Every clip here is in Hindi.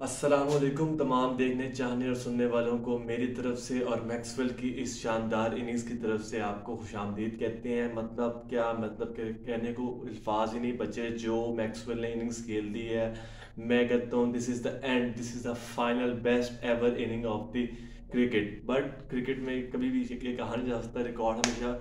अस्सलामुअलैकुम तमाम देखने चाहने और सुनने वालों को मेरी तरफ से और मैक्सवेल की इस शानदार इनिंग्स की तरफ से आपको खुशामदीद कहते हैं। मतलब क्या मतलब कहने को अल्फाज ही नहीं बचे जो मैक्सवेल ने इनिंग्स खेल दी है। मैं कहता हूँ this is the end, this is the final best ever inning of the cricket. But cricket में कभी भी ये कहा नहीं जा सकता, रिकॉर्ड हमेशा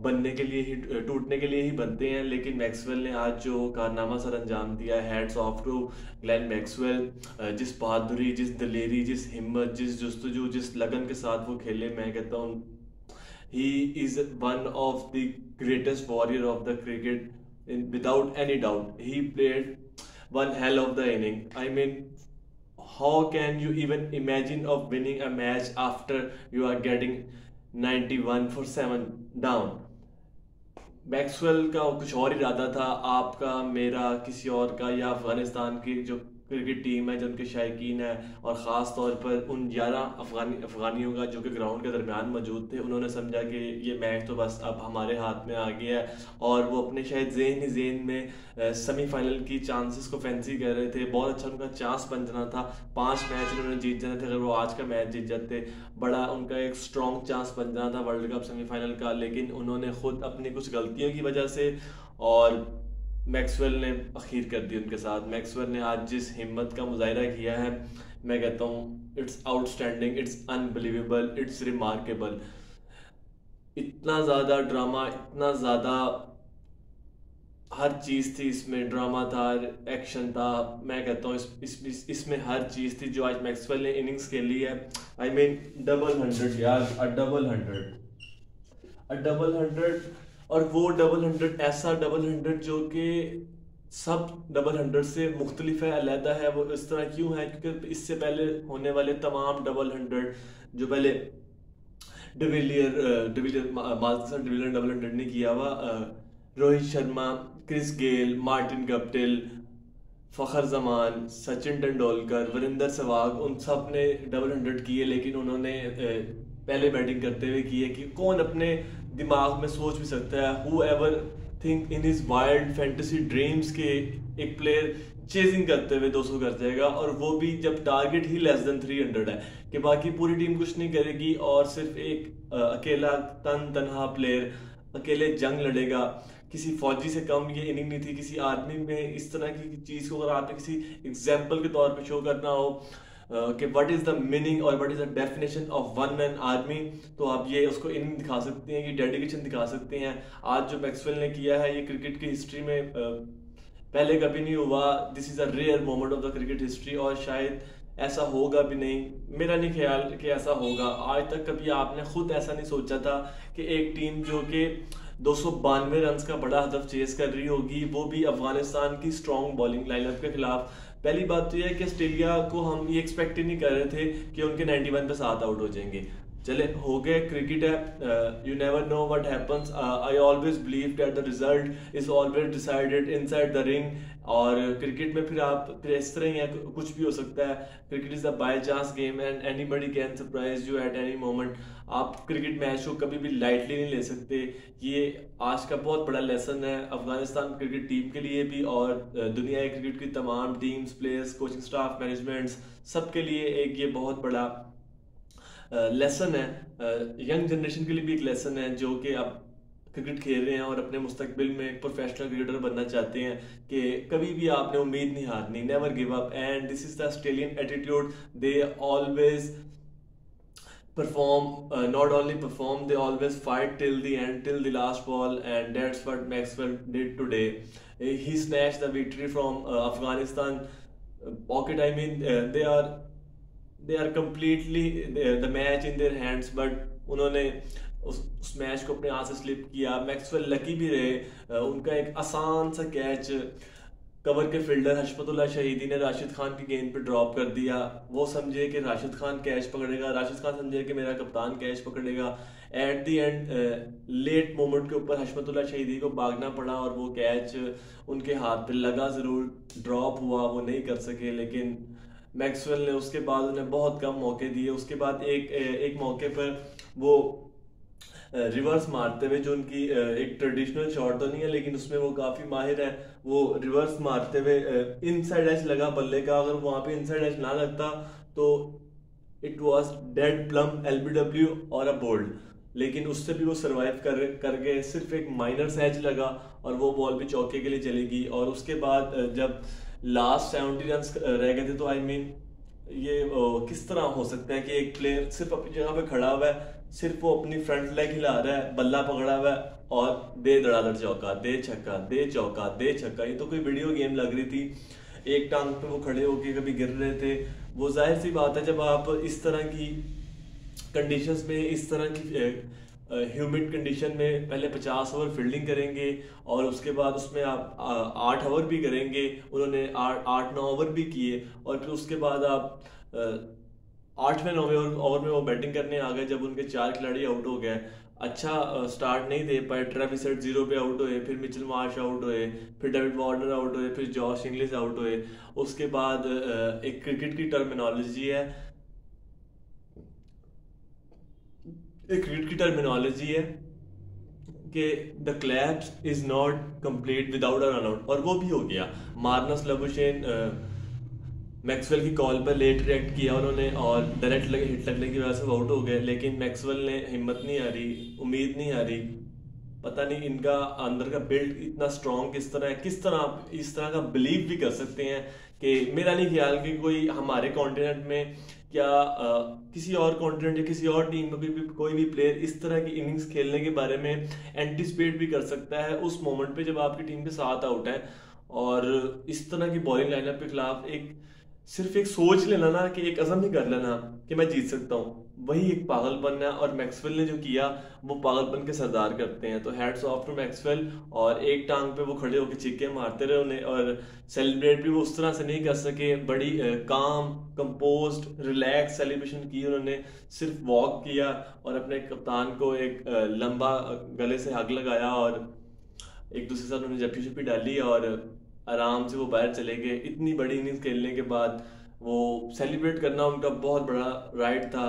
बनने के लिए ही टूटने के लिए ही बनते हैं। लेकिन मैक्सवेल ने आज जो कारनामा सर अंजाम दिया, hats off to Glenn Maxwell. जिस बहादुरी, जिस दिलेरी, जिस हिम्मत, जिस जस्तजू, जिस लगन के साथ वो खेले, मैं कहता हूँ he is one of the greatest warrior of the cricket without any doubt. He played one hell of the inning. I mean, how can you even imagine of winning a match after you are getting 91 for 7 down? Maxwell का कुछ और इरादा था, आपका मेरा किसी और का, या अफगानिस्तान की जो क्रिकेट टीम है, जो उनके शायकीन है, और ख़ास तौर पर उन 11 अफगानियों का जो कि ग्राउंड के दरमियान मौजूद थे। उन्होंने समझा कि ये मैच तो बस अब हमारे हाथ में आ गया है, और वो अपने शायद जेहन में सेमीफाइनल की चांसेस को फैंसी कर रहे थे। बहुत अच्छा उनका चांस बन जाना था, 5 मैच उन्होंने जीत जाने थे। अगर वो आज का मैच जीत जाते, बड़ा उनका एक स्ट्रॉन्ग चांस बन जाना था वर्ल्ड कप सेमीफाइनल का। लेकिन उन्होंने खुद अपनी कुछ गलतियों की वजह से, और मैक्सवेल ने अखीर कर दी उनके साथ। मैक्सवेल ने आज जिस हिम्मत का मुजाहिरा किया है, मैं कहता हूँ it's outstanding, it's unbelievable, it's remarkable. इतना ज़्यादा ड्रामा, इतना ज़्यादा हर चीज़ थी इसमें, ड्रामा था, एक्शन था। मैं कहता हूँ इसमें हर चीज़ थी जो आज मैक्सवेल ने इनिंग्स खेली है। आई मीन डबल हंड्रेड यार, अ डबल हंड्रेड, अ डबल हंड्रेड। और वो डबल हंड्रेड, ऐसा डबल हंड्रेड जो कि सब डबल हंड्रेड से मुख्तलिफ है, अलहदा है। वो इस तरह क्यों है? क्योंकि इससे पहले होने वाले तमाम डबल हंड्रेड जो पहले de Villiers Marcus de Villiers double hundred ने किया हुआ, Rohit Sharma, Chris Gayle, Martin Guptill, Fakhar Zaman, Sachin Tendulkar, Virender Sehwag, उन सब ने डबल हंड्रेड किए। लेकिन उन्होंने पहले बैटिंग करते हुए की है कि कौन अपने दिमाग में सोच भी सकता है, who ever think in his wild fantasy dreams के एक प्लेयर चेजिंग करते हुए 200 कर जाएगा, और वो भी जब टारगेट ही लेस देन 300 है, कि बाकी पूरी टीम कुछ नहीं करेगी और सिर्फ एक अकेला तनहा प्लेयर अकेले जंग लड़ेगा। किसी फौजी से कम ये इनिंग नहीं थी किसी आर्मी में। इस तरह की चीज़ को अगर आपने किसी एग्जाम्पल के तौर पे शो करना हो कि व्हाट इज़ द मीनिंग और what is the definition of one man army, तो आप ये उसको इनिंग दिखा सकते हैं, ये डेडिकेशन दिखा सकते हैं। आज जो मैक्सवेल ने किया है, ये क्रिकेट की हिस्ट्री में पहले कभी नहीं हुआ। This is a rare moment of the cricket history, और शायद ऐसा होगा भी नहीं। मेरा नहीं ख्याल कि ऐसा होगा। आज तक कभी आपने खुद ऐसा नहीं सोचा था कि एक टीम जो कि 292 रन का बड़ा हदफ चेस कर रही होगी, वो भी अफगानिस्तान की स्ट्रॉन्ग बॉलिंग लाइनअप के खिलाफ। पहली बात तो यह है कि ऑस्ट्रेलिया को हम ये एक्सपेक्ट ही नहीं कर रहे थे कि उनके 91 पे 7 आउट हो जाएंगे। चले हो गए, क्रिकेट है, you never know what happens. I always believe that the result is always decided inside the ring. और क्रिकेट में फिर इस तरह ही है, कुछ भी हो सकता है। Cricket is a by chance game and anybody can surprise you at any moment. आप क्रिकेट मैच को कभी भी लाइटली नहीं ले सकते। ये आज का बहुत बड़ा लेसन है अफगानिस्तान क्रिकेट टीम के लिए भी, और दुनिया के क्रिकेट की तमाम teams, players, coaching staff, managements, सबके लिए एक ये बहुत बड़ा लेसन है। यंग जनरेशन के लिए भी एक लेसन है जो कि अब क्रिकेट खेल रहे हैं और अपने मुस्तकबिल में एक प्रोफेशनल क्रिकेटर बनना चाहते हैं, कि कभी भी आपने उम्मीद नहीं हारनी, never give up. And this is the Australian attitude. They always perform, not only perform, they always fight till the end, till the last ball, and that's what Maxwell did today. He snatched the victory from Afghanistan pocket. I mean, they are completely the match in their hands, but उन्होंने उस मैच को अपने हाथ से स्लिप किया। मैक्सवेल लकी भी रहे, उनका एक आसान सा कैच कवर के फील्डर हशमतुल्लाह शहीदी ने राशिद खान की गेंद पे ड्रॉप कर दिया। वो समझे कि राशिद खान कैच पकड़ेगा, राशिद खान समझे कि मेरा कप्तान कैच पकड़ेगा। At the and let moment के ऊपर हशमतुल्लाह शहीदी को भागना पड़ा, और वो कैच उनके हाथ पे लगा, ज़रूर ड्रॉप हुआ, वो नहीं कर सके। लेकिन मैक्सवेल ने उसके बाद उन्हें बहुत कम मौके दिए। उसके बाद एक मौके पर वो रिवर्स मारते हुए, जो उनकी एक ट्रेडिशनल शॉट तो नहीं है लेकिन उसमें वो काफी माहिर है। वो रिवर्स मारते हुए इनसाइड एज लगा बल्ले का, अगर वहां पे इनसाइड एज ना लगता तो it was dead plum LBW और अ बोल्ड। लेकिन उससे भी वो सरवाइव कर गए, सिर्फ एक माइनर सैच लगा और वो बॉल भी चौके के लिए चलेगी। और उसके बाद जब लास्ट 70 रन रह गए थे तो आई मीन ये किस तरह हो सकता है कि एक प्लेयर सिर्फ अपनी जगह पे खड़ा हुआ है, सिर्फ वो अपनी फ्रंट लेग हिला रहा है, बल्ला पकड़ा हुआ है और दे धड़ाधड़ चौका, दे छक्का, दे चौका, दे छक्का। ये तो कोई वीडियो गेम लग रही थी। एक टांग पे वो खड़े होके कभी गिर रहे थे। वो जाहिर सी बात है, जब आप इस तरह की कंडीशंस में, इस तरह की ह्यूमिड कंडीशन में पहले 50 ओवर फील्डिंग करेंगे और उसके बाद उसमें आप 8 ओवर भी करेंगे। उन्होंने 8-9 ओवर भी किए और फिर उसके बाद आप 8वें-9वें ओवर में वो बैटिंग करने आ गए जब उनके 4 खिलाड़ी आउट हो गए। अच्छा स्टार्ट नहीं दे पाए, ट्रेविस हेड 0 पे आउट हुए, फिर मिचेल मार्श आउट हुए, फिर डेविड वार्नर आउट हुए, फिर जॉश इंग्लिश आउट हुए। उसके बाद एक क्रिकेट की टर्मिनोलॉजी है, कि the claps is not complete without a run out, और वो भी हो गया। मार्नस लबुशेन मैक्सवेल की कॉल पर लेट रिएक्ट किया उन्होंने और डायरेक्ट लगे हिट लगने की वजह से वो आउट हो गए। लेकिन मैक्सवेल ने हिम्मत नहीं हारी, उम्मीद नहीं हारी। पता नहीं इनका अंदर का बिल्ड इतना स्ट्रॉन्ग किस तरह है, किस तरह आप इस तरह का बिलीव भी कर सकते हैं कि मेरा नहीं ख्याल कि कोई हमारे कॉन्टिनेंट में क्या किसी और कॉन्टिनेंट या किसी और टीम में कोई भी प्लेयर इस तरह की इनिंग्स खेलने के बारे में एंटिसिपेट भी कर सकता है उस मोमेंट पे जब आपकी टीम के 7 आउट है। और इस तरह की बॉलिंग लाइनअप के खिलाफ सिर्फ एक सोच लेना ना, कि एक अज़म ही कर लेना कि मैं जीत सकता हूँ, वही एक पागलपन है। और मैक्सवेल ने जो किया वो पागलपन के सरदार करते हैं। तो हैट्स ऑफ टू मैक्सवेल। और एक टांग पे वो खड़े होकर चीखे मारते रहे उन्हें, और सेलिब्रेट भी वो उस तरह से नहीं कर सके। बड़ी काम, कंपोज्ड, रिलैक्स सेलिब्रेशन की उन्होंने। सिर्फ वॉक किया और अपने कप्तान को एक लंबा गले से हग लगाया और एक दूसरे के साथ उन्होंने जप्पी शप्पी डाली और आराम से वो बाहर चले गए। इतनी बड़ी इनिंग्स खेलने के बाद वो सेलिब्रेट करना उनका बहुत बड़ा राइट था।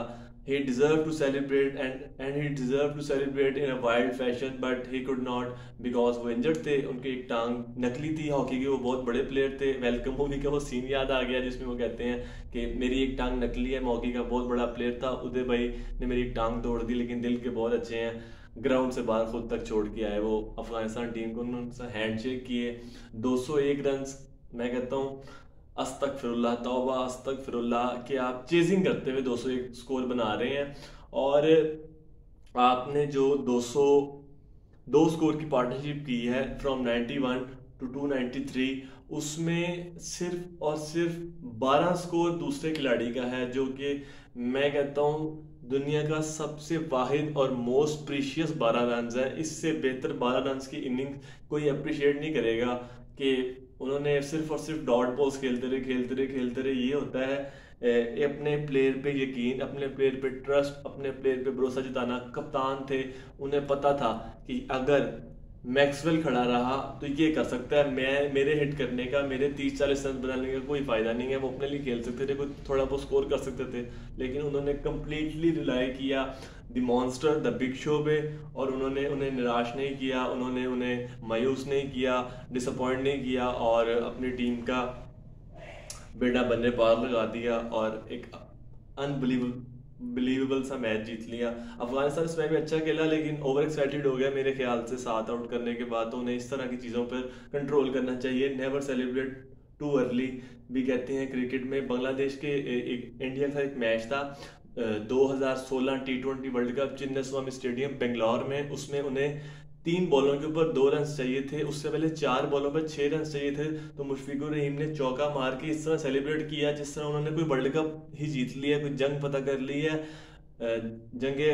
he deserved to celebrate and he deserved to celebrate in a wild fashion but he could not because वो इंजर्ड थे। उनकी एक टांग नकली थी हॉकी की, वो बहुत बड़े प्लेयर थे। वेलकम मूवी का वो सीन याद आ गया जिसमें वो कहते हैं कि मेरी एक टांग नकली है। हॉकी का बहुत बड़ा प्लेयर था उदय भाई ने मेरी एक टांग तोड़ दी, लेकिन दिल के बहुत अच्छे हैं। ग्राउंड से बाहर खुद तक छोड़ के आए वो अफगानिस्तान टीम को, उन्होंने हैंडशेक किए। 201 रन, मैं कहता हूँ अस्तगफिरुल्लाह, तौबा अस्तगफिरुल्लाह, कि आप चेजिंग करते हुए 201 स्कोर बना रहे हैं। और आपने जो 202 स्कोर की पार्टनरशिप की है फ्रॉम 91 to 293, उसमें सिर्फ और सिर्फ 12 स्कोर दूसरे खिलाड़ी का है, जो कि मैं कहता हूँ दुनिया का सबसे वाहिद और मोस्ट प्रीशियस 12 रन है। इससे बेहतर 12 रन की इनिंग कोई अप्रिशिएट नहीं करेगा कि उन्होंने सिर्फ और सिर्फ डॉट बॉल्स खेलते रहे। ये होता है अपने प्लेयर पे यकीन, अपने प्लेयर पे ट्रस्ट, अपने प्लेयर पे भरोसा जताना। कप्तान थे, उन्हें पता था कि अगर मैक्सवेल खड़ा रहा तो ये कर सकता है, मेरे हिट करने का, मेरे 30-40 रन बनाने का कोई फायदा नहीं है। वो अपने लिए खेल सकते थे, कोई थोड़ा बहुत स्कोर कर सकते थे, लेकिन उन्होंने कंप्लीटली रिलाई किया the monster, the big show पे। और उन्होंने उन्हें निराश नहीं किया, उन्होंने उन्हें मायूस नहीं किया, डिसअपॉइंट नहीं किया, और अपनी टीम का बेड़ा बनने पार लगा दिया और एक अनबिलीवेबल सा मैच जीत लिया। अफगानिस्तान इसमें भी अच्छा खेला, लेकिन ओवर एक्साइटेड हो गया मेरे ख्याल से 7 आउट करने के बाद। तो उन्हें इस तरह की चीज़ों पर कंट्रोल करना चाहिए। नेवर सेलिब्रेट टू अर्ली भी कहते हैं क्रिकेट में। बांग्लादेश के इंडिया का एक मैच था 2016 T20 world cup, Chinnaswamy stadium Bangalore में। उसमें उन्हें 3 बॉलों के ऊपर 2 रन चाहिए थे, उससे पहले 4 बॉलों पर 6 रन चाहिए थे। तो मुशफिकुर रहीम ने चौका मार के इस तरह सेलिब्रेट किया जिस तरह उन्होंने कोई वर्ल्ड कप ही जीत लिया, कोई जंग पता कर ली है, जंगे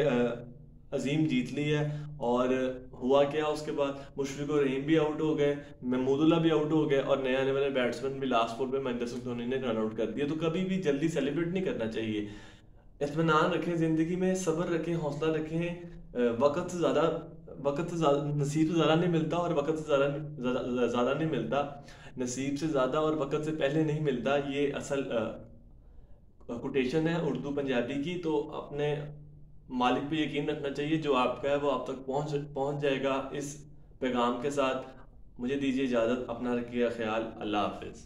अजीम जीत ली है। और हुआ क्या, उसके बाद मुशफिकुर रहीम भी आउट हो गए, महमूदुल्लाह भी आउट हो गए, और नए आने वाले बैट्समैन भी लास्ट बॉल पे महेंद्र सिंह धोनी ने रन आउट कर दिया। तो कभी भी जल्दी सेलिब्रेट नहीं करना चाहिए। इत्मीनान रखें ज़िंदगी में, सब्र रखें, हौसला रखें। वक्त से नसीब से ज़्यादा नहीं मिलता और वक्त से ज़्यादा नहीं मिलता। नसीब से ज़्यादा और वक्त से पहले नहीं मिलता, ये असल कोटेशन है उर्दू पंजाबी की। तो अपने मालिक पे यकीन रखना चाहिए, जो आपका है वो आप तक पहुंच पहुंच जाएगा। इस पैगाम के साथ मुझे दीजिए इजाज़त, अपना रखिएगा ख्याल, अल्लाह हाफिज़।